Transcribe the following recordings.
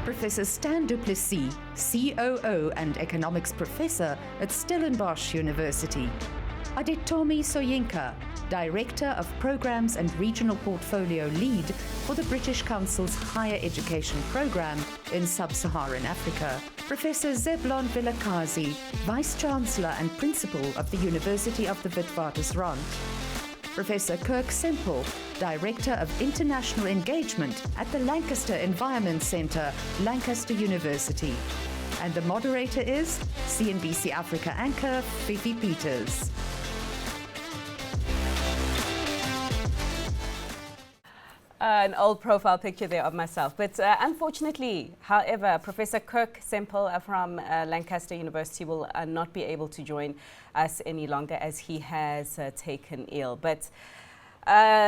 Professor Stan du Plessis, COO and Economics Professor at Stellenbosch University. Aditomi Soyinka, Director of Programs and Regional Portfolio Lead for the British Council's Higher Education Programme in Sub-Saharan Africa. Professor Zeblon Vilakazi, Vice-Chancellor and Principal of the University of the Witwatersrand. Professor Kirk Semple, Director of International Engagement at the Lancaster Environment Centre, Lancaster University. And the moderator is CNBC Africa anchor Fifi Peters. An old profile picture there of myself. But unfortunately, however, Professor Kirk Semple from Lancaster University will not be able to join us any longer as he has taken ill. But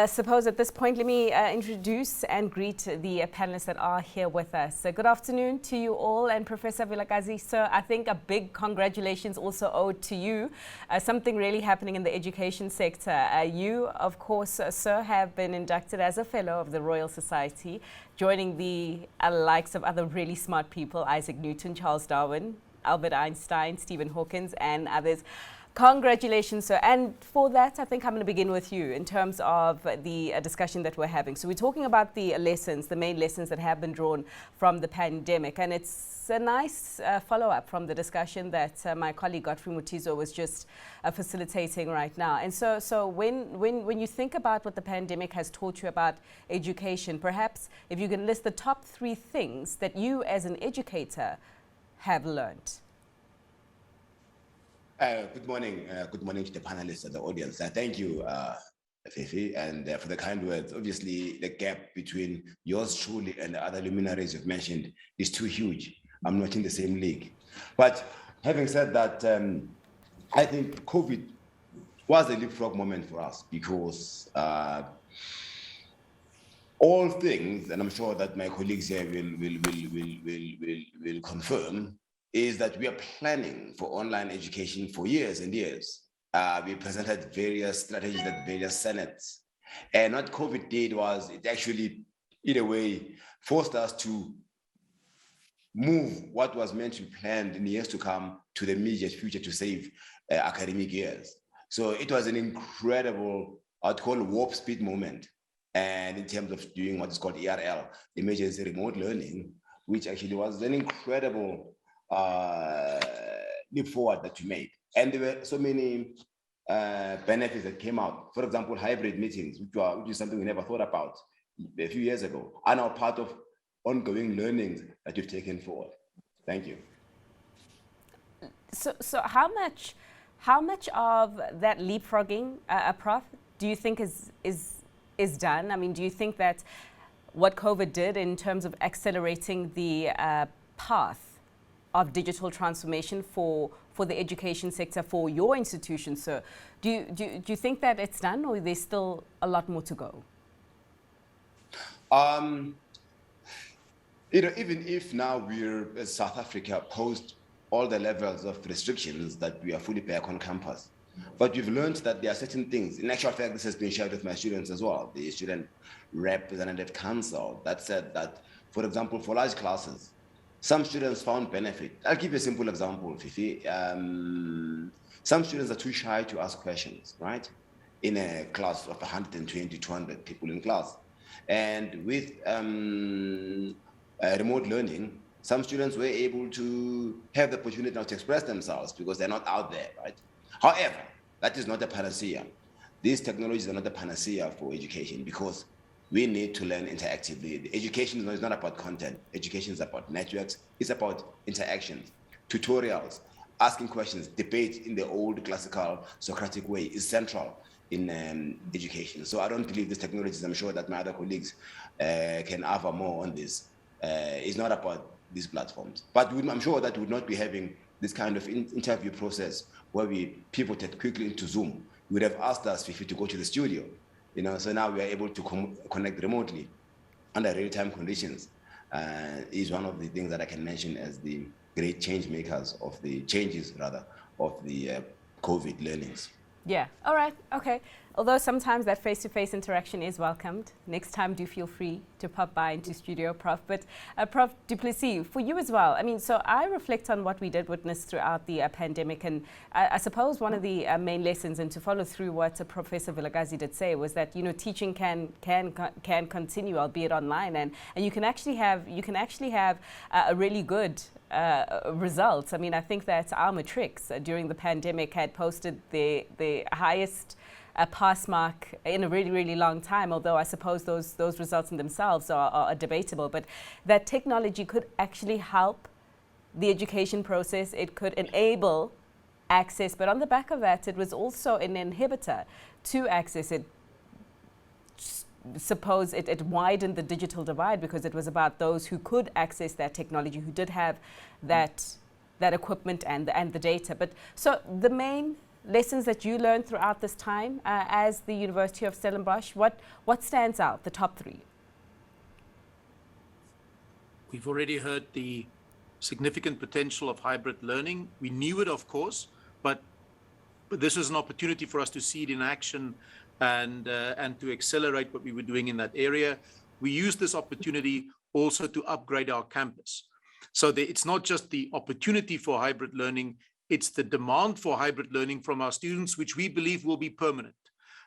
suppose at this point, let me introduce and greet the panelists that are here with us. Good afternoon to you all, and Professor Vilakazi, sir, I think a big congratulations also owed to you. Something really happening in the education sector. You, of course, sir, have been inducted as a fellow of the Royal Society, joining the likes of other really smart people, Isaac Newton, Charles Darwin, Albert Einstein, Stephen Hawking, and others. Congratulations, sir. And for that, I think I'm going to begin with you in terms of the discussion that we're having. So we're talking about the lessons, the main lessons that have been drawn from the pandemic. And it's a nice follow-up from the discussion that my colleague Godfrey Mutizo was just facilitating right now. And so when you think about what the pandemic has taught you about education, perhaps if you can list the top 3 things that you as an educator have learned. Good morning to the panelists and the audience. Thank you, Fifi, and for the kind words. Obviously, the gap between yours truly and the other luminaries you've mentioned is too huge. I'm not in the same league. But having said that, I think COVID was a leapfrog moment for us because all things, and I'm sure that my colleagues here will confirm, is that we are planning for online education for years and years. We presented various strategies at various senates. And what COVID did was it actually, in a way, forced us to move what was meant to be planned in the years to come to the immediate future to save academic years. So it was an incredible, I'd call warp speed moment. And in terms of doing what is called ERL, emergency remote learning, which actually was an incredible leap forward that you made. And there were so many benefits that came out. For example, hybrid meetings, which is something we never thought about a few years ago, are now part of ongoing learnings that you've taken forward. Thank you. So how much of that leapfrogging, Prof, do you think is done? I mean, do you think that what COVID did in terms of accelerating the path of digital transformation for the education sector, for your institution, sir, do you think that it's done, or there's still a lot more to go? Even if now we're, as South Africa, post all the levels of restrictions that we are fully back on campus, but we've learned that there are certain things. In actual fact, this has been shared with my students as well, the Student Representative Council, that said that, for example, for large classes, some students found benefit. I'll give you a simple example, Fifi. Some students are too shy to ask questions, right? In a class of 120, 200 people in class. And with remote learning, some students were able to have the opportunity now to express themselves because they're not out there, right? However, that is not a panacea. These technologies are not a panacea for education because we need to learn interactively. The education is not about content. Education is about networks. It's about interactions, tutorials, asking questions. Debate in the old classical Socratic way is central in education. So I don't believe these technologies, I'm sure that my other colleagues can offer more on this. It's not about these platforms. But I'm sure that we would not be having this kind of interview process where we pivoted quickly into Zoom. We would have asked us, Fifi, to go to the studio. So now we are able to connect remotely under real-time conditions. Is one of the things that I can mention as the great change makers of the changes, rather, of the COVID learnings. Yeah. All right. Okay. Although sometimes that face-to-face interaction is welcomed. Next time, do feel free to pop by into studio, Prof. But Prof. du Plessis, for you as well, I mean, so I reflect on what we did witness throughout the pandemic, and I suppose one of the main lessons, and to follow through what Professor Vilakazi did say, was that, you know, teaching can continue, albeit online, and you can actually have a really good results. I mean, I think that our matrics during the pandemic had posted the highest pass mark in a really, really long time, although I suppose those results in themselves are debatable. But that technology could actually help the education process. It could enable access, but on the back of that, it was also an inhibitor to access. It suppose it widened the digital divide, because it was about those who could access that technology, who did have that equipment and the data. But so the main lessons that you learned throughout this time as the University of Stellenbosch, what stands out, the top three? We've already heard the significant potential of hybrid learning. We knew it, of course, but this was an opportunity for us to see it in action and to accelerate what we were doing in that area. We used this opportunity also to upgrade our campus. So it's not just the opportunity for hybrid learning, it's the demand for hybrid learning from our students, which we believe will be permanent.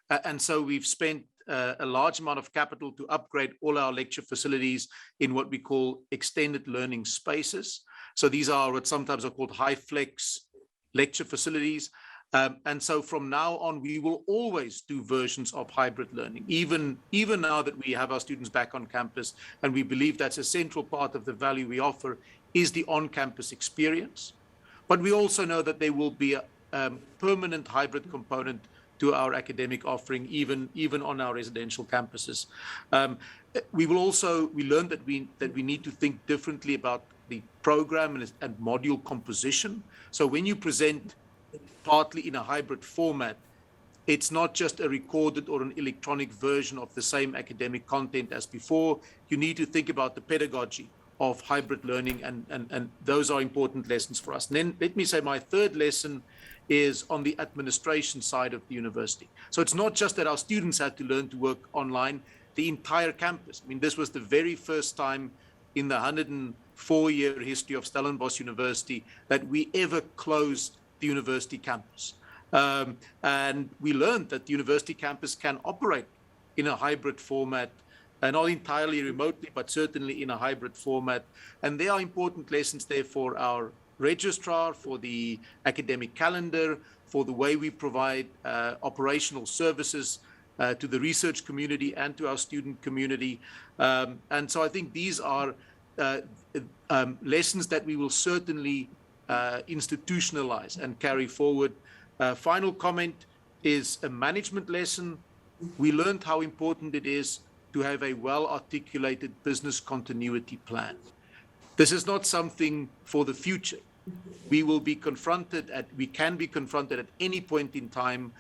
And so we've spent a large amount of capital to upgrade all our lecture facilities in what we call extended learning spaces. So these are what sometimes are called high flex lecture facilities. And so from now on, we will always do versions of hybrid learning, even now that we have our students back on campus. And we believe that's a central part of the value we offer is the on-campus experience. But we also know that there will be a permanent hybrid component to our academic offering, even on our residential campuses. We learned that we need to think differently about the program and module composition. So when you present partly in a hybrid format, it's not just a recorded or an electronic version of the same academic content as before. You need to think about the pedagogy of hybrid learning, and those are important lessons for us. And then let me say my third lesson is on the administration side of the university. So it's not just that our students had to learn to work online, the entire campus. I mean, this was the very first time in the 104-year history of Stellenbosch University that we ever closed the university campus. And we learned that the university campus can operate in a hybrid format, not entirely remotely, but certainly in a hybrid format. And there are important lessons there for our registrar, for the academic calendar, for the way we provide operational services to the research community and to our student community. And so I think these are lessons that we will certainly institutionalize and carry forward. Final comment is a management lesson. We learned how important it is to have a well-articulated business continuity plan. This is not something for the future. We can be confronted at any point in time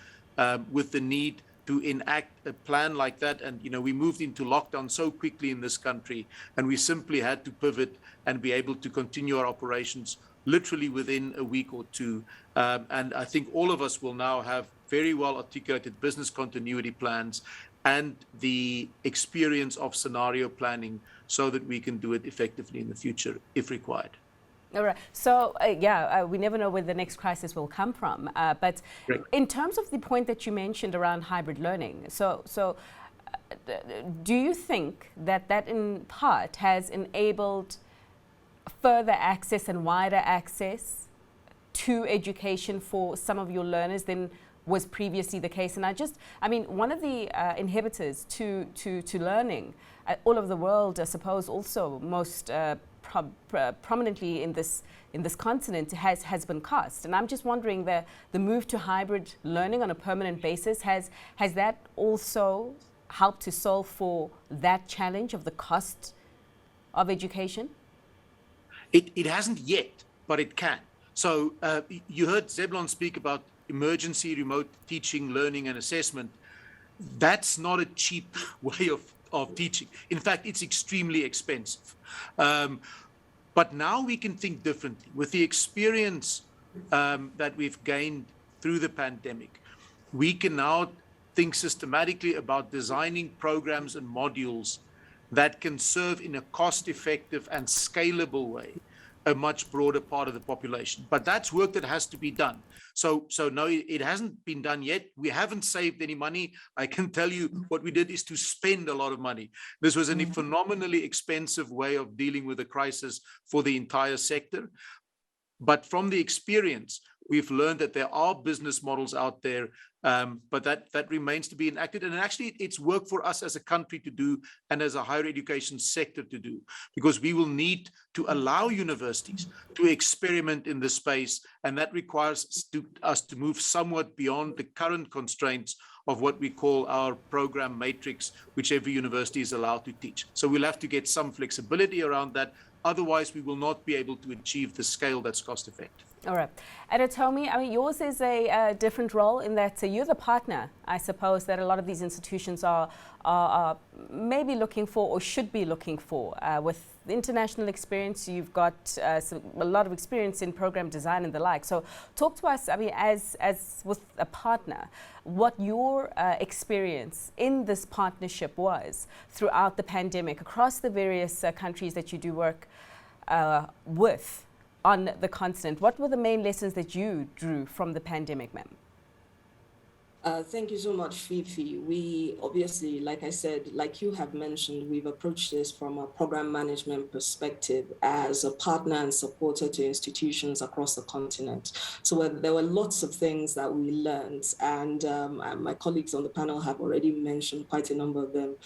with the need to enact a plan like that. And, you know, we moved into lockdown so quickly in this country, and we simply had to pivot and be able to continue our operations literally within a week or two. And I think all of us will now have very well articulated business continuity plans and the experience of scenario planning so that we can do it effectively in the future if required. All right. So, we never know where the next crisis will come from. But Right. In terms of the point that you mentioned around hybrid learning, do you think that in part has enabled further access and wider access to education for some of your learners than was previously the case? And one of the inhibitors to learning all over the world, I suppose, also most prominently in this continent has been cost. And I'm just wondering, the move to hybrid learning on a permanent basis, has that also helped to solve for that challenge of the cost of education? It hasn't yet, but it can. So you heard Zebulon speak about emergency remote teaching, learning, and assessment. That's not a cheap way of teaching. In fact, it's extremely expensive. But now we can think differently. With the experience that we've gained through the pandemic, we can now think systematically about designing programs and modules that can serve in a cost-effective and scalable way a much broader part of the population. But that's work that has to be done. So no, it hasn't been done yet. We haven't saved any money. I can tell you what we did is to spend a lot of money. This was a phenomenally expensive way of dealing with the crisis for the entire sector. But from the experience, we've learned that there are business models out there, but that remains to be enacted. And actually, it's work for us as a country to do and as a higher education sector to do, because we will need to allow universities to experiment in this space. And that requires us to move somewhat beyond the current constraints of what we call our program matrix, which every university is allowed to teach. So we'll have to get some flexibility around that. Otherwise, we will not be able to achieve the scale that's cost effective. All right. Adetomi, I mean, yours is a different role in that you're the partner, I suppose, that a lot of these institutions are maybe looking for or should be looking for. With international experience, you've got a lot of experience in program design and the like. So talk to us, I mean, as with a partner, what your experience in this partnership was throughout the pandemic across the various countries that you do work with on the continent. What were the main lessons that you drew from the pandemic, ma'am? Thank you so much, Fifi. We obviously, like I said, like you have mentioned, we've approached this from a program management perspective as a partner and supporter to institutions across the continent. So there were lots of things that we learned, and my colleagues on the panel have already mentioned quite a number of them.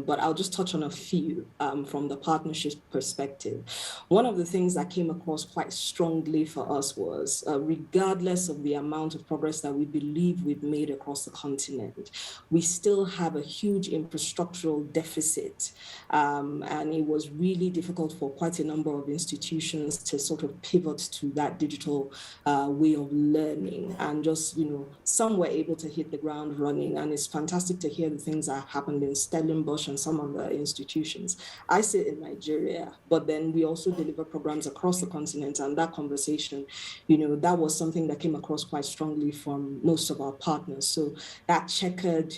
But I'll just touch on a few from the partnership perspective. One of the things that came across quite strongly for us was, regardless of the amount of progress that we believe we've made across the continent, we still have a huge infrastructural deficit. And it was really difficult for quite a number of institutions to sort of pivot to that digital way of learning. And just, some were able to hit the ground running. And it's fantastic to hear the things that happened in Stellenbosch and some of the institutions. I sit in Nigeria, but then we also deliver programs across the continent. And that conversation, that was something that came across quite strongly from most of our partners. So that checkered,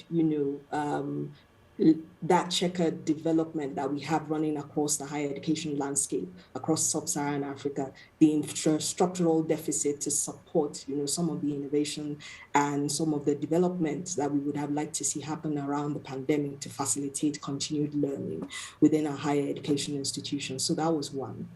that checkered development that we have running across the higher education landscape, across sub-Saharan Africa, the infrastructural deficit to support, some of the innovation and some of the development that we would have liked to see happen around the pandemic to facilitate continued learning within our higher education institutions. So that was one.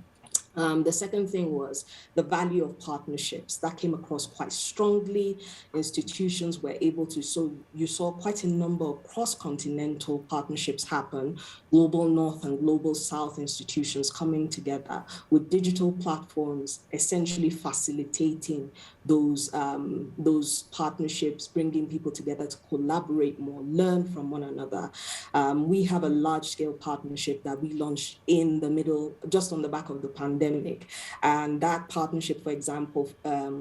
The second thing was the value of partnerships. That came across quite strongly. Institutions were able to, so you saw quite a number of cross-continental partnerships happen, global North and global South institutions coming together with digital platforms, essentially facilitating those partnerships, bringing people together to collaborate more, learn from one another. We have a large-scale partnership that we launched in the middle, just on the back of the pandemic. And that partnership, for example,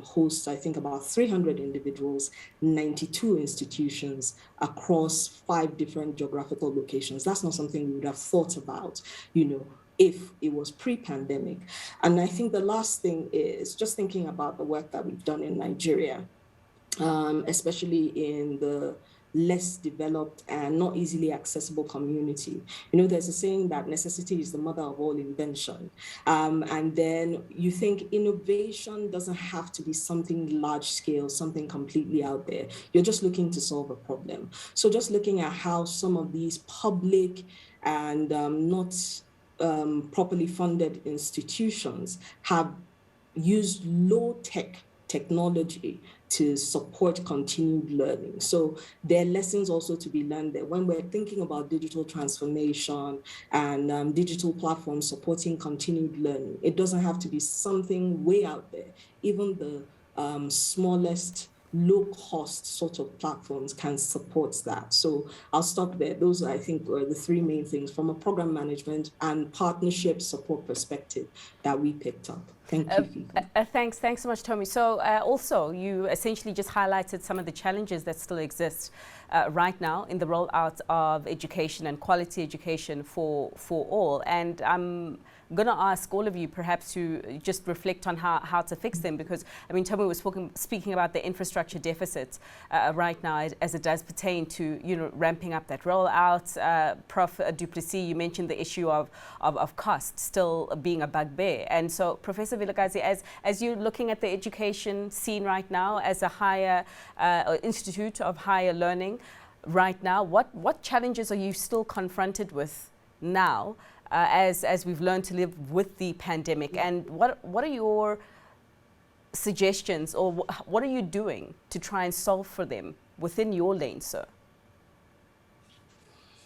hosts, I think, about 300 individuals, 92 institutions across 5 different geographical locations. That's not something we would have thought about, if it was pre-pandemic. And I think the last thing is just thinking about the work that we've done in Nigeria, especially in the less developed and not easily accessible community. There's a saying that necessity is the mother of all invention. And then you think innovation doesn't have to be something large scale, something completely out there. You're just looking to solve a problem. So just looking at how some of these public and not properly funded institutions have used low-tech technology to support continued learning. So there are lessons also to be learned there. When we're thinking about digital transformation and digital platforms supporting continued learning, it doesn't have to be something way out there. Even the smallest low-cost sort of platforms can support that. So I'll stop there. Those, I think, were the 3 main things from a program management and partnership support perspective that we picked up. Thank you, Fifi. Thanks so much, Tommy. So also, you essentially just highlighted some of the challenges that still exist right now in the rollout of education and quality education for all. And I'm going to ask all of you perhaps to just reflect on how to fix them, because I mean, Tommy was speaking about the infrastructure deficits right now as it does pertain to, you know, ramping up that rollout. Prof. Duplessis, you mentioned the issue of cost still being a bugbear. And so, Professor Vilakazi, as you're looking at the education scene right now as a higher institute of higher learning right now, what challenges are you still confronted with now as we've learned to live with the pandemic, and what are your suggestions, or what are you doing to try and solve for them within your lane, sir?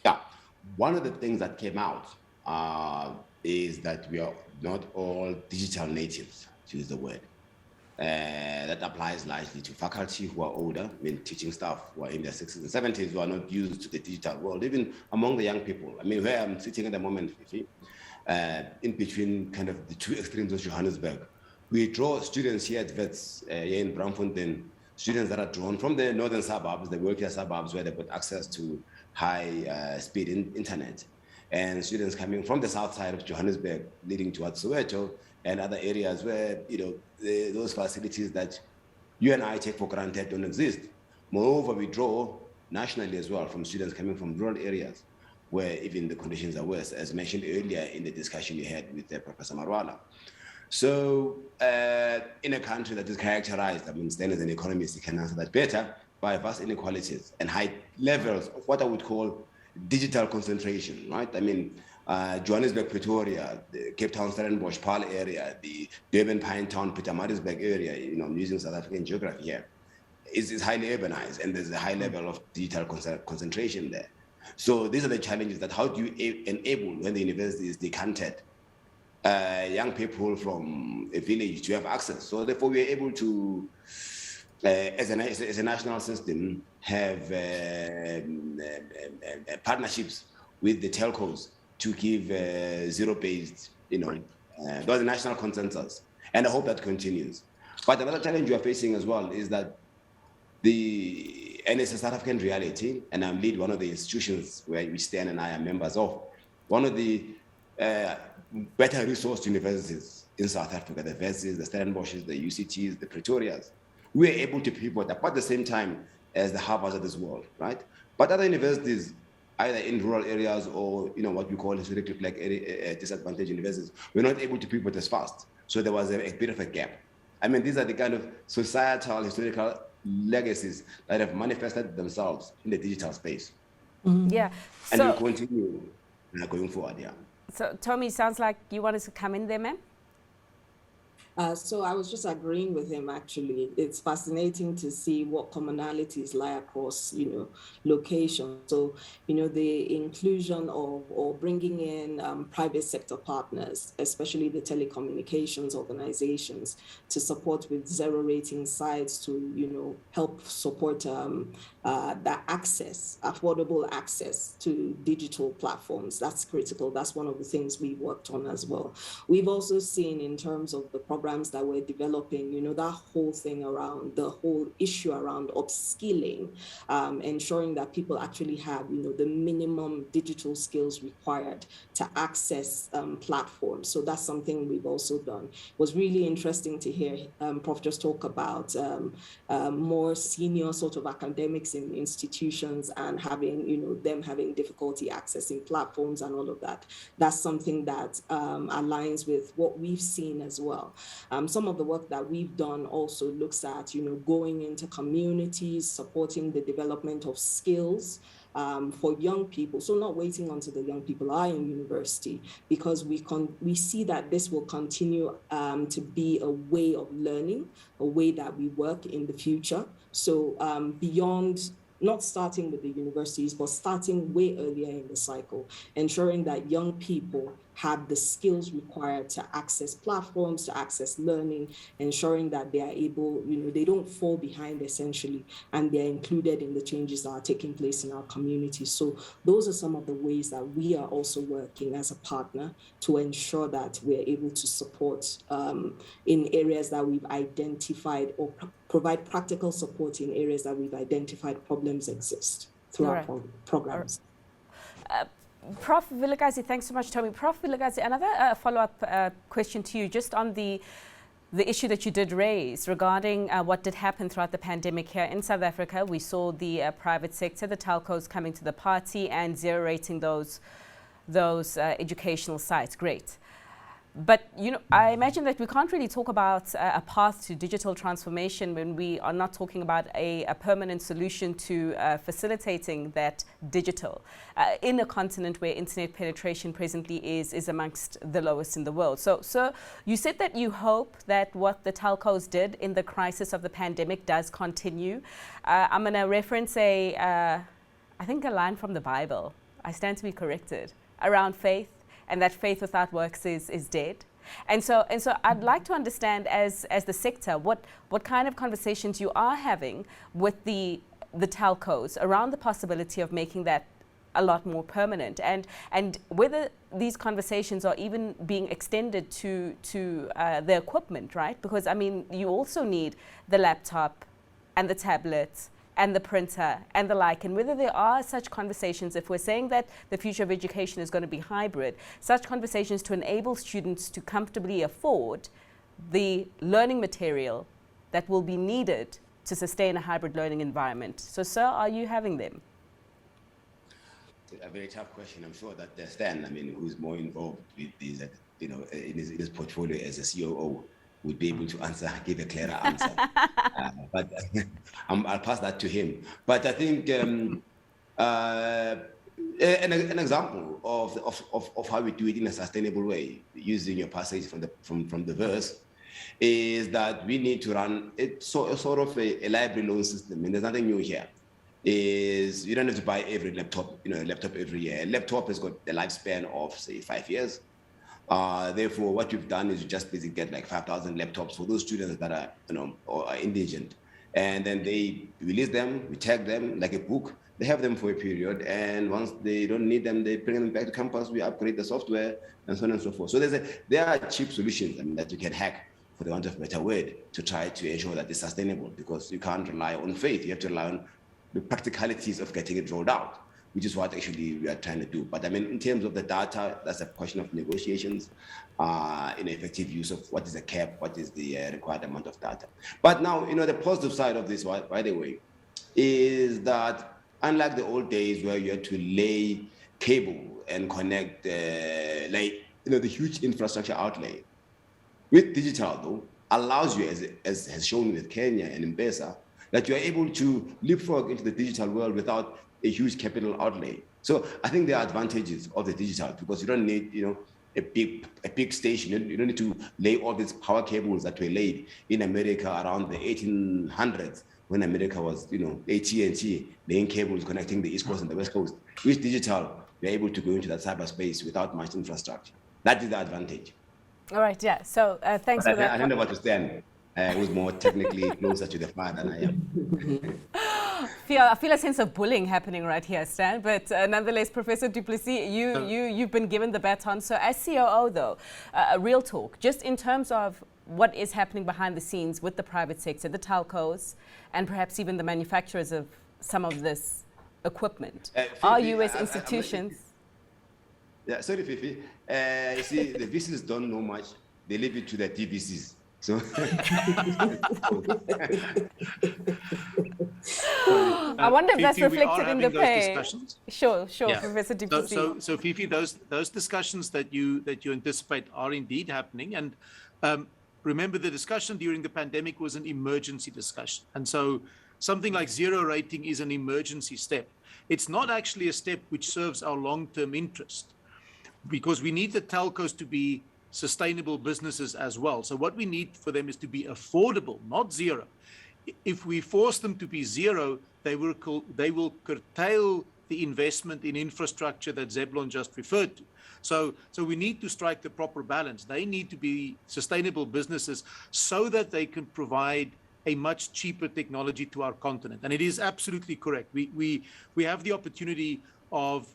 Yeah, one of the things that came out is that we are not all digital natives, to use the word. That applies largely to faculty who are older, I mean, teaching staff who are in their 60s and 70s who are not used to the digital world, even among the young people. I mean, where I'm sitting at the moment, in between kind of the two extremes of Johannesburg, we draw students here at VETS, here in Braamfontein, students that are drawn from the northern suburbs, the wealthier suburbs where they've got access to high speed internet, and students coming from the south side of Johannesburg, leading towards Soweto, and other areas where, you know, those facilities that you and I take for granted don't exist. Moreover, we draw nationally as well from students coming from rural areas where even the conditions are worse, as mentioned earlier in the discussion you had with Professor Marwala. So in a country that is characterized, I mean, Stan as an economist, he can answer that better, by vast inequalities and high levels of what I would call digital concentration, right? I mean, Johannesburg, Pretoria, the Cape Town, Stellenbosch, Paarl area, the Durban, Pinetown, Pietermaritzburg area, you know, I'm using South African geography here, is highly urbanized, and there's a high level of digital concentration there. So these are the challenges, that how do you enable, when the university is decanted, young people from a village to have access. So therefore we are able to, as a national system, have partnerships with the telcos to give zero-based, you know, there's a national consensus, and I hope that continues. But another challenge you are facing as well is that and it's a South African reality, and I'm lead one of the institutions where we stand and I are members of, one of the better resourced universities in South Africa, the Westies, the Stellenbosches, the UCTs, the Pretorias. We are able to pivot about the same time as the Harvards of this world, right? But other universities, either in rural areas or, you know, what we call historically black disadvantaged universities, we're not able to pivot as fast. So there was a bit of a gap. I mean, these are the kind of societal, historical legacies that have manifested themselves in the digital space. Mm-hmm. Yeah. And will continue going forward, yeah. So, Tommy, sounds like you wanted to come in there, ma'am? So I was just agreeing with him, actually. It's fascinating to see what commonalities lie across, you know, locations. So, you know, the inclusion of or bringing in private sector partners, especially the telecommunications organizations, to support with zero rating sites to, you know, help support the access, affordable access to digital platforms. That's critical. That's one of the things we worked on as well. We've also seen, in terms of the programs that we're developing, you know, that whole thing around the whole issue around upskilling, ensuring that people actually have, you know, the minimum digital skills required to access platforms. So that's something we've also done. It was really interesting to hear Prof just talk about more senior sort of academics in institutions and having, you know, them having difficulty accessing platforms and all of that. That's something that aligns with what we've seen as well. Some of the work that we've done also looks at, you know, going into communities, supporting the development of skills for young people. So not waiting until the young people are in university, because we see that this will continue to be a way of learning, a way that we work in the future. So beyond not starting with the universities, but starting way earlier in the cycle, ensuring that young people have the skills required to access platforms, to access learning, ensuring that they are able, they don't fall behind essentially, and they're included in the changes that are taking place in our community. So those are some of the ways that we are also working as a partner to ensure that we're able to support in areas that we've identified, or provide practical support in areas that we've identified problems exist through our programs. Prof. Vilakazi, thanks so much, Tommy. Prof. Vilakazi, another follow-up question to you, just on the issue that you did raise regarding what did happen throughout the pandemic here in South Africa. We saw the private sector, the telcos, coming to the party and zero-rating those educational sites. Great. But, I imagine that we can't really talk about a path to digital transformation when we are not talking about a permanent solution to facilitating that digital in a continent where internet penetration presently is amongst the lowest in the world. So you said that you hope that what the telcos did in the crisis of the pandemic does continue. I'm going to reference I think a line from the Bible. I stand to be corrected, around faith, and that faith without works is dead. And so I'd like to understand, as the sector, what kind of conversations you are having with the telcos around the possibility of making that a lot more permanent, and whether these conversations are even being extended to the equipment, right? Because, I mean, you also need the laptop and the tablets and the printer and the like, and whether there are such conversations, if we're saying that the future of education is going to be hybrid, such conversations to enable students to comfortably afford the learning material that will be needed to sustain a hybrid learning environment. So, sir, are you having them? A very tough question. I'm sure that Stan, who's more involved with these, in his portfolio as a COO, would be able to give a clearer answer. But I'll pass that to him. But I think an example of how we do it in a sustainable way, using your passage from the verse, is that we need to run sort of a library loan system. And there's nothing new here. Is you don't have to buy every laptop, a laptop every year. A laptop has got a lifespan of, say, 5 years. Therefore, what you've done is you just basically get like 5,000 laptops for those students that are, or are indigent. And then they release them, we tag them like a book. They have them for a period. And once they don't need them, they bring them back to campus. We upgrade the software and so on and so forth. So there are cheap solutions that you can hack, for the want of a better word, to try to ensure that it's sustainable, because you can't rely on faith. You have to rely on the practicalities of getting it rolled out, which is what actually we are trying to do. But in terms of the data, that's a question of negotiations, effective use of what is the cap, what is the required amount of data. But now, the positive side of this, by the way, is that unlike the old days where you had to lay cable and connect, the huge infrastructure outlay, with digital, though, allows you, as has shown with Kenya and M-Pesa, that you are able to leapfrog into the digital world without a huge capital outlay. So I think there are advantages of the digital, because you don't need, a big station. You don't need to lay all these power cables that were laid in America around the 1800s, when America was, AT&T, laying cables connecting the East Coast and the West Coast. With digital, you're able to go into that cyberspace without much infrastructure. That is the advantage. All right, yeah. So thanks for that. I don't know what to stand. I was more technically closer to the fire than I am. I feel a sense of bullying happening right here, Stan. But nonetheless, Professor du Plessis, you've been given the baton. So as COO, though, real talk, just in terms of what is happening behind the scenes with the private sector, the telcos, and perhaps even the manufacturers of some of this equipment. Are you as institutions... Yeah, sorry, Fifi. You see, the VCs don't know much. They leave it to the TVCs. So, I wonder if that's reflected in the pay. Sure, yeah. Professor du Plessis. So Fifi, those discussions that you anticipate are indeed happening, and remember, the discussion during the pandemic was an emergency discussion, and so something like zero rating is an emergency step. It's not actually a step which serves our long-term interest, because we need the telcos to be sustainable businesses as well. So what we need for them is to be affordable, not zero. If we force them to be zero, they will curtail the investment in infrastructure that Zeblon just referred to. So we need to strike the proper balance. They need to be sustainable businesses so that they can provide a much cheaper technology to our continent. And it is absolutely correct. We have the opportunity of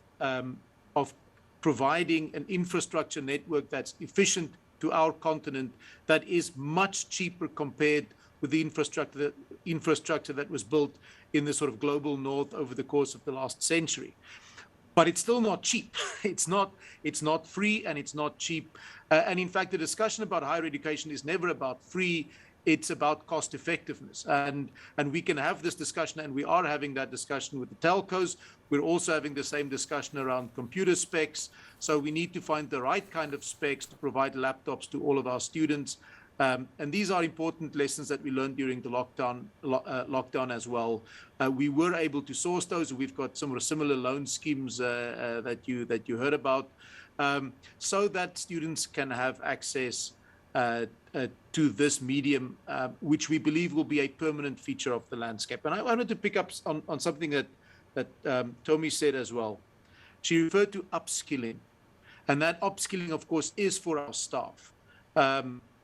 providing an infrastructure network that's efficient to our continent, that is much cheaper compared with the infrastructure that was built in the sort of global north over the course of the last century. But it's still not cheap. It's not free, and it's not cheap. And in fact, the discussion about higher education is never about free. It's about cost effectiveness. And we can have this discussion, and we are having that discussion with the telcos. We're also having the same discussion around computer specs. So we need to find the right kind of specs to provide laptops to all of our students. And these are important lessons that we learned during the lockdown as well. We were able to source those. We've got some similar loan schemes that you heard about, so that students can have access to this medium, which we believe will be a permanent feature of the landscape. And I wanted to pick up on something that Tommy said as well. She referred to upskilling, and that upskilling, of course, is for our staff.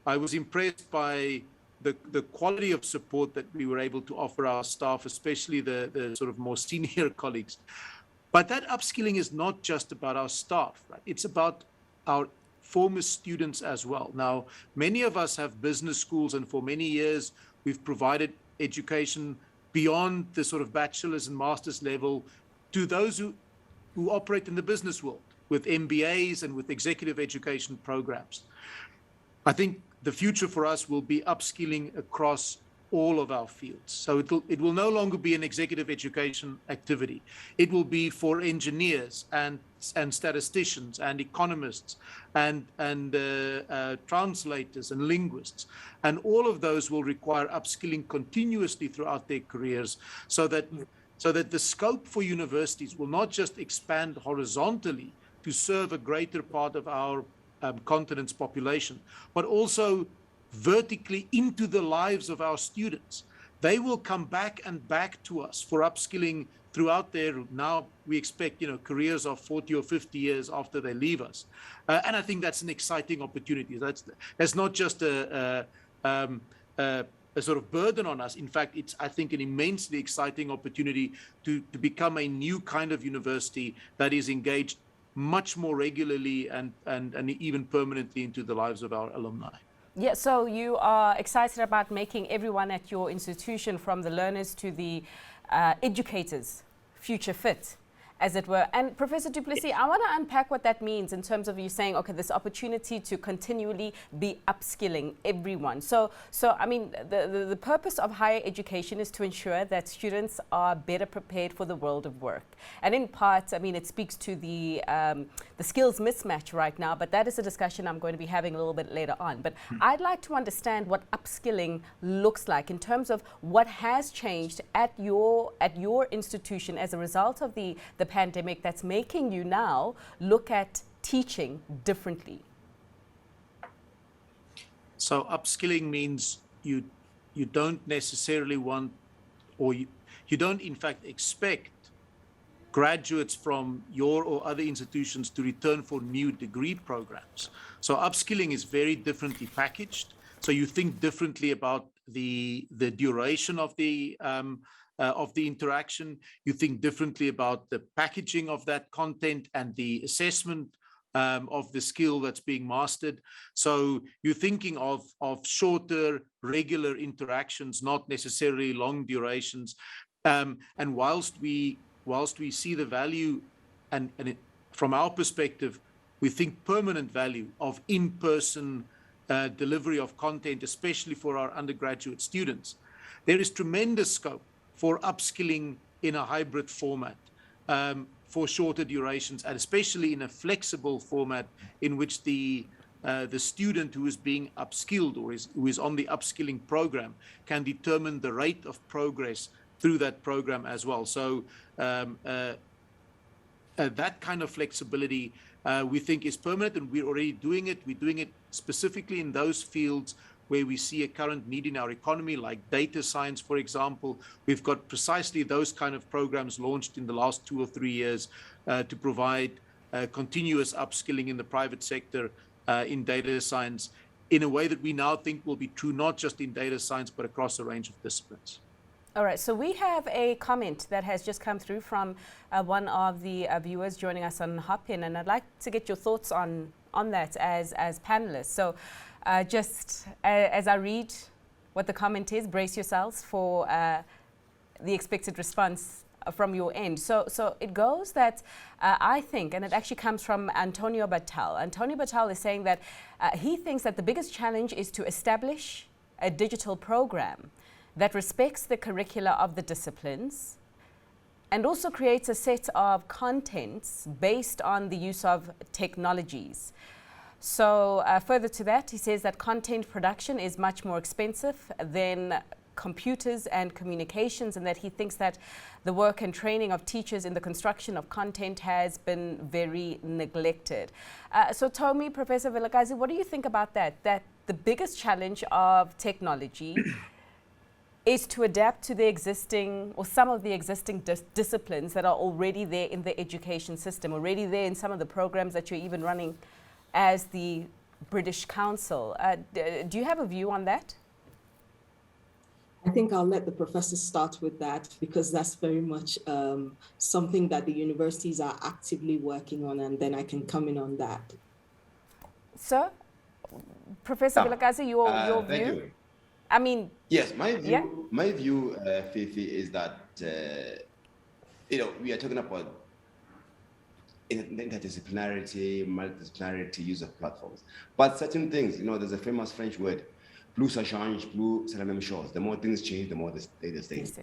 I was impressed by the quality of support that we were able to offer our staff, especially the sort of more senior colleagues. But that upskilling is not just about our staff, right? It's about our former students as well. Now, many of us have business schools, and for many years, we've provided education beyond the sort of bachelor's and master's level to those who operate in the business world with MBAs and with executive education programs. I think the future for us will be upskilling across all of our fields. So it will no longer be an executive education activity. It will be for engineers and statisticians and economists and translators and linguists. And all of those will require upskilling continuously throughout their careers, so that the scope for universities will not just expand horizontally to serve a greater part of our continent's population, but also vertically into the lives of our students. They will come back to us for upskilling throughout their, now we expect, careers of 40 or 50 years after they leave us. And I think that's an exciting opportunity. That's not just a sort of burden on us. In fact, it's, I think, an immensely exciting opportunity to become a new kind of university that is engaged much more regularly and even permanently into the lives of our alumni. Yeah, so you are excited about making everyone at your institution, from the learners to the educators, future fit, as it were. And Professor du Plessis, I want to unpack what that means in terms of you saying, okay, this opportunity to continually be upskilling everyone. So I mean, the purpose of higher education is to ensure that students are better prepared for the world of work. And in part, I mean, it speaks to the skills mismatch right now, but that is a discussion I'm going to be having a little bit later on. But I'd like to understand what upskilling looks like in terms of what has changed at your institution as a result of the pandemic that's making you now look at teaching differently. So upskilling means you don't necessarily want, or you don't in fact expect graduates from your or other institutions to return for new degree programs. So upskilling is very differently packaged. So you think differently about the duration of the interaction. You think differently about the packaging of that content and the assessment of the skill that's being mastered. So you're thinking of shorter, regular interactions, not necessarily long durations. And whilst we see the value, and from our perspective, we think permanent value of in-person delivery of content, especially for our undergraduate students, there is tremendous scope for upskilling in a hybrid format, for shorter durations, and especially in a flexible format in which the student who is being upskilled or who is on the upskilling program can determine the rate of progress through that program as well. So that kind of flexibility we think is permanent, and we're already doing it. We're doing it specifically in those fields where we see a current need in our economy, like data science, for example. We've got precisely those kind of programs launched in the last 2 or 3 years to provide continuous upskilling in the private sector in data science in a way that we now think will be true not just in data science but across a range of disciplines. All right, so we have a comment that has just come through from one of the viewers joining us on Hopin, and I'd like to get your thoughts on that as panelists. So just as I read what the comment is, brace yourselves for the expected response from your end. So it goes that I think, and it actually comes from Antonio Batal. Antonio Batal is saying that he thinks that the biggest challenge is to establish a digital program that respects the curricula of the disciplines and also creates a set of contents based on the use of technologies. So further to that, he says that content production is much more expensive than computers and communications, and that he thinks that the work and training of teachers in the construction of content has been very neglected. So Tomi, Professor Vilakazi, what do you think about that? That the biggest challenge of technology is to adapt to the existing or some of the existing disciplines that are already there in the education system, already there in some of the programs that you're even running as the British Council. Do you have a view on that? I think I'll let the professor start with that, because that's very much something that the universities are actively working on, and then I can come in on that. Sir, Professor Vilakazi, your view? Thank you. I mean, yes, my view, Fifi, is that we are talking about interdisciplinarity, multidisciplinarity, use of platforms. But certain things, there's a famous French word, plus ça change, plus c'est la même chose. The more things change, the more they stay. Yes.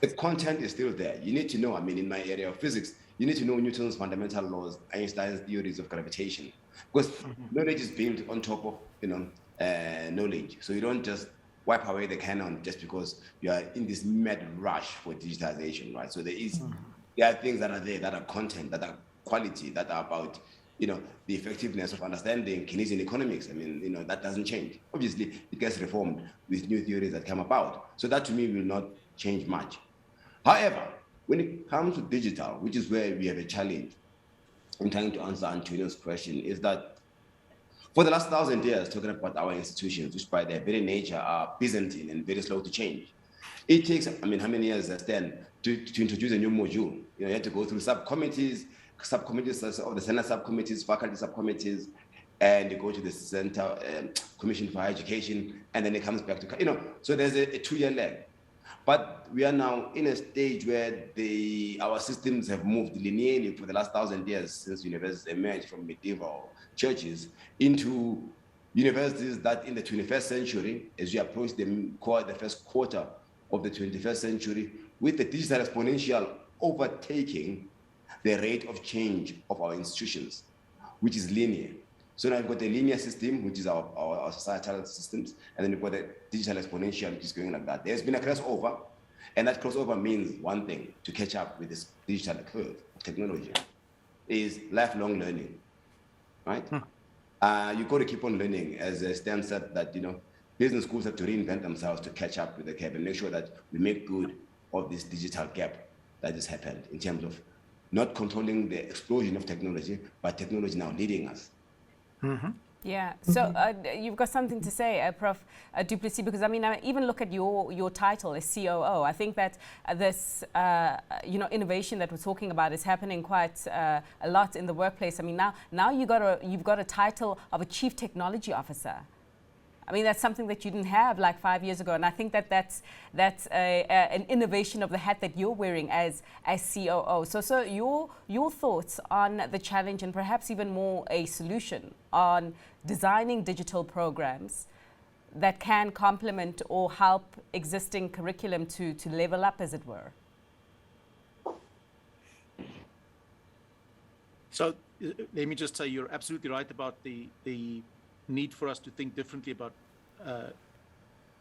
The content is still there. You need to know, in my area of physics, you need to know Newton's fundamental laws, Einstein's theories of gravitation, because knowledge is built on top of, knowledge. So you don't just wipe away the canon just because you are in this mad rush for digitalization, right? So there are things that are there, that are content, that are quality, that are about, the effectiveness of understanding Keynesian economics. That doesn't change. Obviously, it gets reformed with new theories that come about. So that to me will not change much. However, when it comes to digital, which is where we have a challenge in trying to answer Antonio's question, is that for the last 1,000 years, talking about our institutions, which by their very nature are Byzantine and very slow to change, it takes, how many years then to introduce a new module? You have to go through subcommittees of the Senate subcommittees, faculty subcommittees, and you go to the Center Commission for Higher Education, and then it comes back to, so there's a 2-year lag. But we are now in a stage where our systems have moved linearly for the last 1,000 years since universities emerged from medieval churches into universities that in the 21st century, as we approach the first quarter of the 21st century, with the digital exponential overtaking the rate of change of our institutions, which is linear. So now we've got the linear system, which is our societal systems, and then we've got the digital exponential, which is going like that. There's been a crossover, and that crossover means one thing: to catch up with this digital curve of technology is lifelong learning, right? You got to keep on learning, as Stan said, that business schools have to reinvent themselves to catch up with the curve and make sure that we make good of this digital gap that has happened in terms of not controlling the explosion of technology, but technology now leading us. Yeah, so you've got something to say, Prof. Duplessis, because I even look at your title as COO. I think that this innovation that we're talking about is happening quite a lot in the workplace. Now you've got a title of a Chief Technology Officer. That's something that you didn't have like 5 years ago, and I think that's an innovation of the hat that you're wearing as COO. So your thoughts on the challenge, and perhaps even more a solution on designing digital programs that can complement or help existing curriculum to level up, as it were. So let me just say you're absolutely right about the need for us to think differently about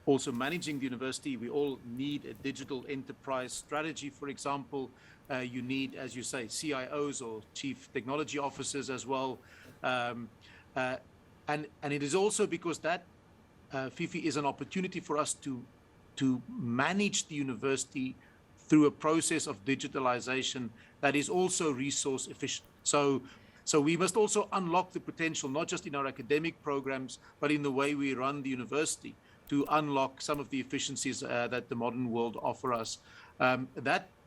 also managing the university. We all need a digital enterprise strategy, for example. You need, as you say, CIOs or chief technology officers as well. And it is also because that, Fifi, is an opportunity for us to manage the university through a process of digitalization that is also resource efficient. So So we must also unlock the potential, not just in our academic programs, but in the way we run the university, to unlock some of the efficiencies that the modern world offer us.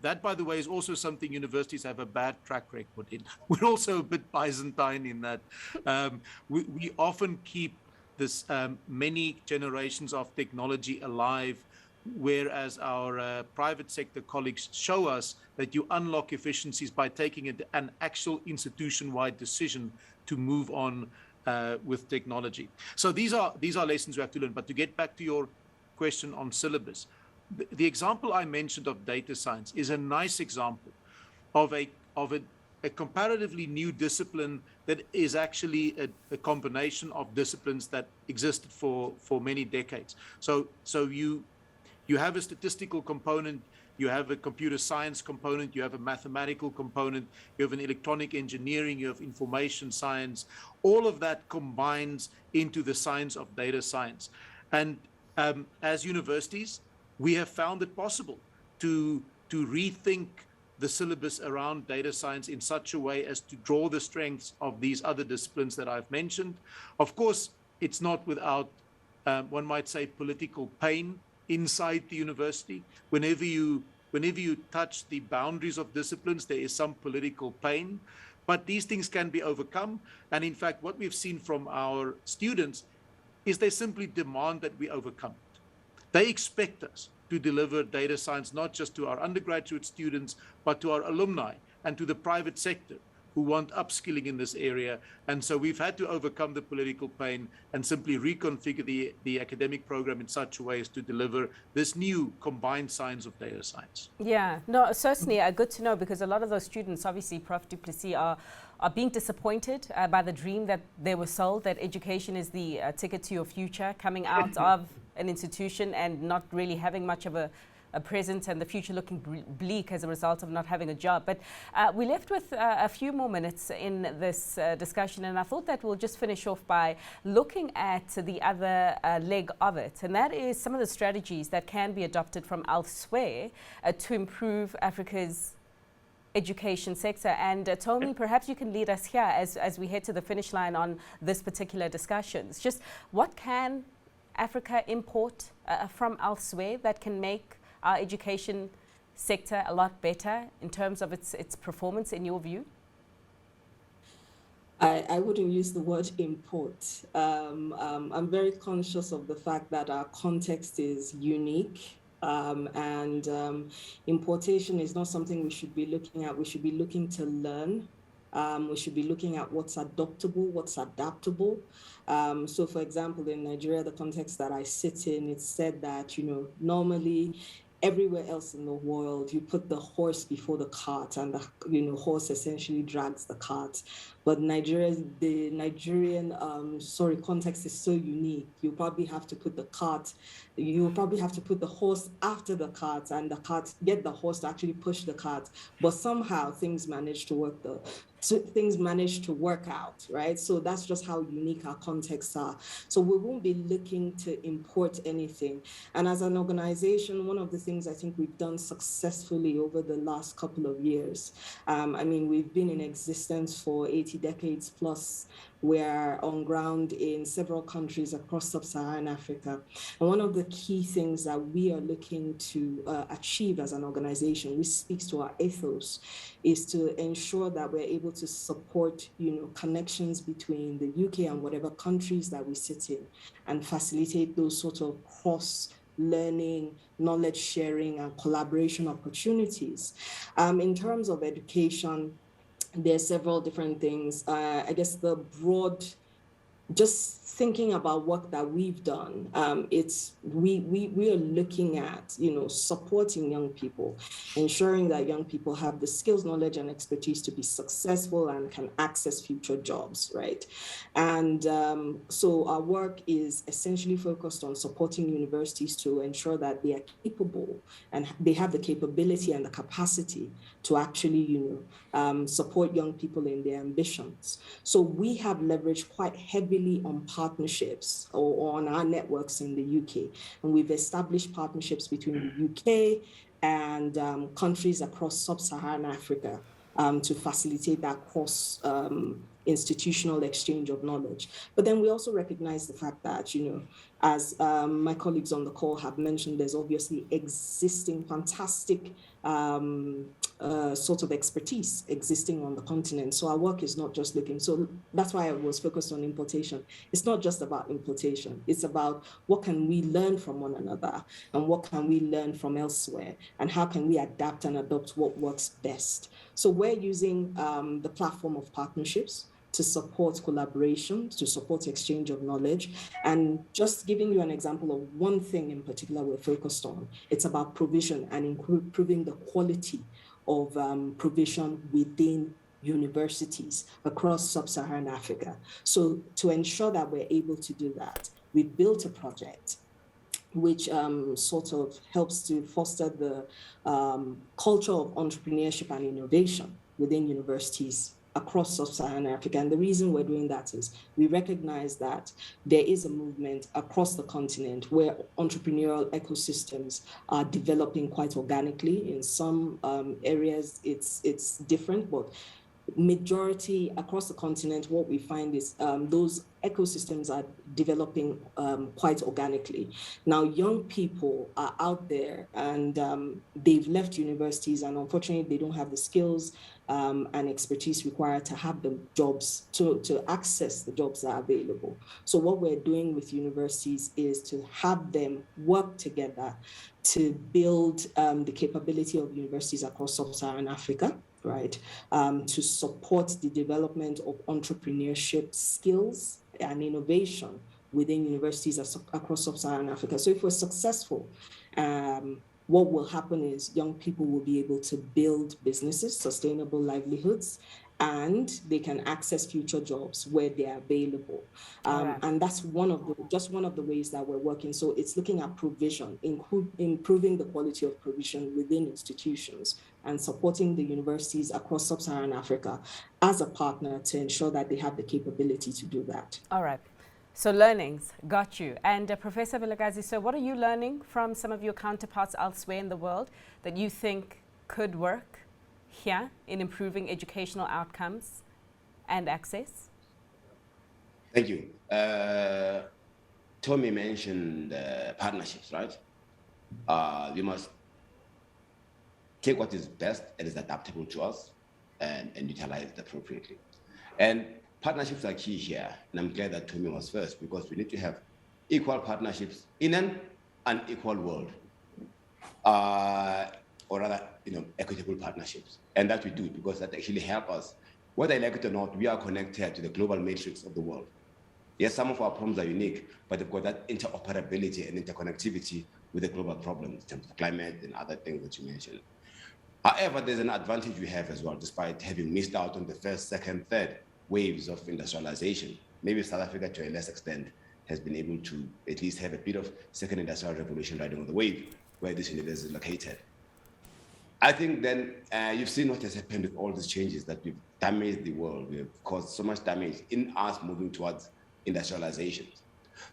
That, by the way, is also something universities have a bad track record in. We're also a bit Byzantine in that we often keep this many generations of technology alive, whereas our private sector colleagues show us that you unlock efficiencies by taking an actual institution-wide decision to move on with technology. So these are lessons we have to learn. But to get back to your question on syllabus, the example I mentioned of data science is a nice example of a comparatively new discipline that is actually a combination of disciplines that existed for many decades. So you have a statistical component, you have a computer science component, you have a mathematical component, you have an electronic engineering, you have information science. All of that combines into the science of data science. And as universities, we have found it possible to rethink the syllabus around data science in such a way as to draw the strengths of these other disciplines that I've mentioned. Of course, it's not without, one might say, political pain inside the university. Whenever you touch the boundaries of disciplines, there is some political pain, but these things can be overcome. And in fact, what we've seen from our students is they simply demand that we overcome it. They expect us to deliver data science, not just to our undergraduate students, but to our alumni and to the private sector who want upskilling in this area. And so we've had to overcome the political pain and simply reconfigure the academic program in such a way as to deliver this new combined science of data science. Yeah, no, certainly good to know, because a lot of those students, obviously, Prof. du Plessis, are being disappointed by the dream that they were sold, that education is the ticket to your future, coming out of an institution and not really having much of a presence, and the future looking bleak as a result of not having a job. But we're left with a few more minutes in this discussion, and I thought that we'll just finish off by looking at the other leg of it, and that is some of the strategies that can be adopted from elsewhere to improve Africa's education sector. And Tomi, perhaps you can lead us here as we head to the finish line on this particular discussion. It's just, what can Africa import from elsewhere that can make our education sector a lot better in terms of its performance, in your view? I wouldn't use the word import. I'm very conscious of the fact that our context is unique, and importation is not something we should be looking at. We should be looking to learn. We should be looking at what's adoptable, what's adaptable. So, for example, in Nigeria, the context that I sit in, it's said that, normally everywhere else in the world, you put the horse before the cart, and the horse essentially drags the cart. But the Nigerian context is so unique. You probably have to put the horse after the cart, and the cart get the horse to actually push the cart. But somehow things manage to work out, right? So that's just how unique our contexts are. So we won't be looking to import anything. And as an organization, one of the things I think we've done successfully over the last couple of years, we've been in existence for 80 decades plus. We're on ground in several countries across sub-Saharan Africa. And one of the key things that we are looking to achieve as an organization, which speaks to our ethos, is to ensure that we're able to support, connections between the UK and whatever countries that we sit in, and facilitate those sort of cross-learning, knowledge sharing, and collaboration opportunities. In terms of education, there's several different things. I guess the broad, just thinking about work that we've done, we are looking at, supporting young people, ensuring that young people have the skills, knowledge, and expertise to be successful and can access future jobs, right? And so our work is essentially focused on supporting universities to ensure that they are capable and they have the capability and the capacity to actually, support young people in their ambitions. So we have leveraged quite heavily on partnerships or on our networks in the UK. And we've established partnerships between the UK and countries across sub-Saharan Africa. to facilitate that cross institutional exchange of knowledge. But then we also recognize the fact that, as my colleagues on the call have mentioned, there's obviously existing fantastic sort of expertise existing on the continent. So our work is not just looking, so that's why I was focused on importation. It's not just about importation. It's about what can we learn from one another and what can we learn from elsewhere and how can we adapt and adopt what works best. So we're using the platform of partnerships to support collaboration, to support exchange of knowledge. And just giving you an example of one thing in particular we're focused on, it's about provision and improving the quality of provision within universities across sub-Saharan Africa. So to ensure that we're able to do that, we built a project which sort of helps to foster the culture of entrepreneurship and innovation within universities across sub-Saharan Africa. And the reason we're doing that is we recognize that there is a movement across the continent where entrepreneurial ecosystems are developing quite organically. In some areas, it's different, but majority across the continent, what we find is those ecosystems are developing quite organically. Now, young people are out there and they've left universities, and unfortunately, they don't have the skills and expertise required to have the jobs, to access the jobs that are available. So what we're doing with universities is to have them work together to build the capability of universities across sub-Saharan Africa, right, to support the development of entrepreneurship skills and innovation within universities across sub-Saharan Africa. So if we're successful, what will happen is young people will be able to build businesses, sustainable livelihoods, and they can access future jobs where they are available. And that's just one of the ways that we're working. So it's looking at provision, improving the quality of provision within institutions and supporting the universities across sub-Saharan Africa as a partner to ensure that they have the capability to do that. All right. So learnings, got you. And Professor Vilakazi, so what are you learning from some of your counterparts elsewhere in the world that you think could work here in improving educational outcomes and access? Thank you. Tommy mentioned partnerships, right? We must take what is best and is adaptable to us and utilize it appropriately. And partnerships are key here, and I'm glad that Tommy was first, because we need to have equal partnerships in an unequal world, or rather, equitable partnerships. And that we do because that actually helps us. Whether I like it or not, we are connected to the global matrix of the world. Yes, some of our problems are unique, but they've got that interoperability and interconnectivity with the global problems in terms of climate and other things that you mentioned. However, there's an advantage we have as well, despite having missed out on the first, second, third waves of industrialization. Maybe South Africa, to a less extent, has been able to at least have a bit of second industrial revolution riding on the wave where this university is located. I think then you've seen what has happened with all these changes, that we've damaged the world. We've caused so much damage in us moving towards industrialization.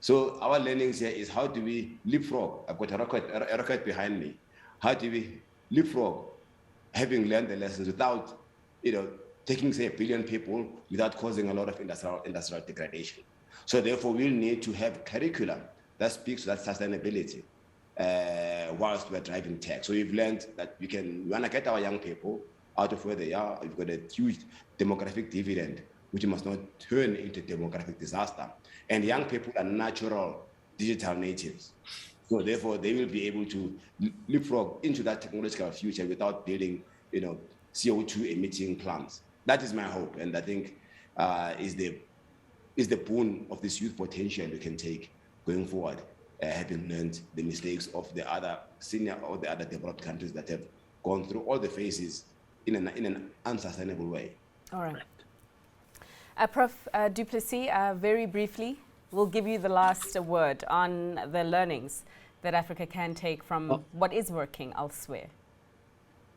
So our learnings here is, how do we leapfrog? I've got a rocket behind me. How do we leapfrog, having learned the lessons without, taking, say, 1 billion people without causing a lot of industrial degradation? So therefore, we'll need to have curriculum that speaks to that sustainability whilst we're driving tech. So we've learned that we want to get our young people out of where they are. We've got a huge demographic dividend, which must not turn into demographic disaster. And young people are natural digital natives. So therefore, they will be able to leapfrog into that technological future without building, CO2 emitting plants. That is my hope, and I think is the boon of this youth potential we can take going forward, having learned the mistakes of the other senior or the other developed countries that have gone through all the phases in an unsustainable way. All right. Prof. du Plessis, very briefly, we'll give you the last word on the learnings that Africa can take from what is working elsewhere.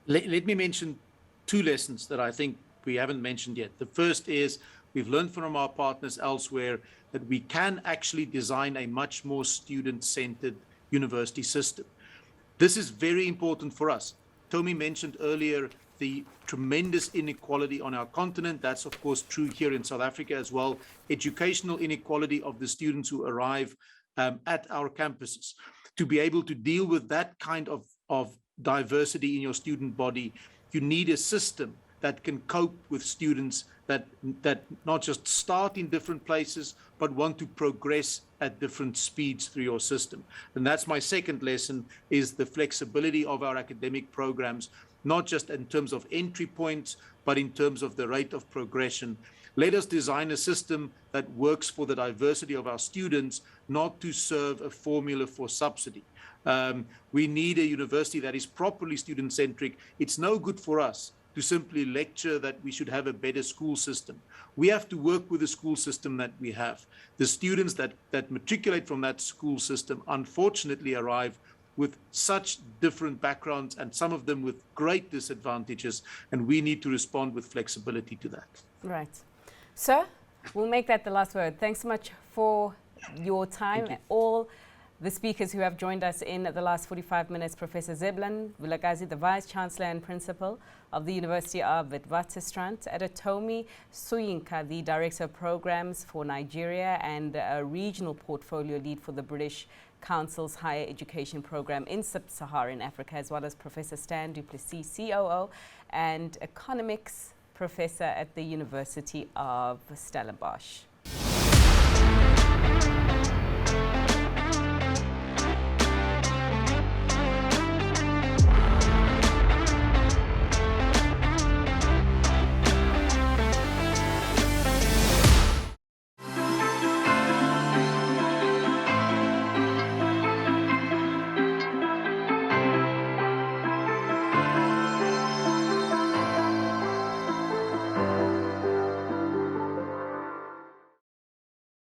Let me mention 2 lessons that I think we haven't mentioned yet. The first is we've learned from our partners elsewhere that we can actually design a much more student-centered university system. This is very important for us. Tommy mentioned earlier the tremendous inequality on our continent. That's, of course, true here in South Africa as well. Educational inequality of the students who arrive at our campuses. To be able to deal with that kind of diversity in your student body, you need a system that can cope with students that not just start in different places, but want to progress at different speeds through your system. And that's my second lesson, is the flexibility of our academic programs, not just in terms of entry points, but in terms of the rate of progression. Let us design a system that works for the diversity of our students, not to serve a formula for subsidy. We need a university that is properly student-centric. It's no good for us to simply lecture that we should have a better school system. We have to work with the school system that we have. The students that matriculate from that school system unfortunately arrive with such different backgrounds, and some of them with great disadvantages, and we need to respond with flexibility to that. Right. Sir, we'll make that the last word. Thanks so much for your time. And all the speakers who have joined us in the last 45 minutes, Professor Zebulon Vilakazi, the Vice Chancellor and Principal of the University of Witwatersrand, Adetomi Soyinka, the Director of Programs for Nigeria and a Regional Portfolio Lead for the British Council's Higher Education Program in Sub-Saharan Africa, as well as Professor Stan du Plessis, COO and Economics Professor at the University of Stellenbosch.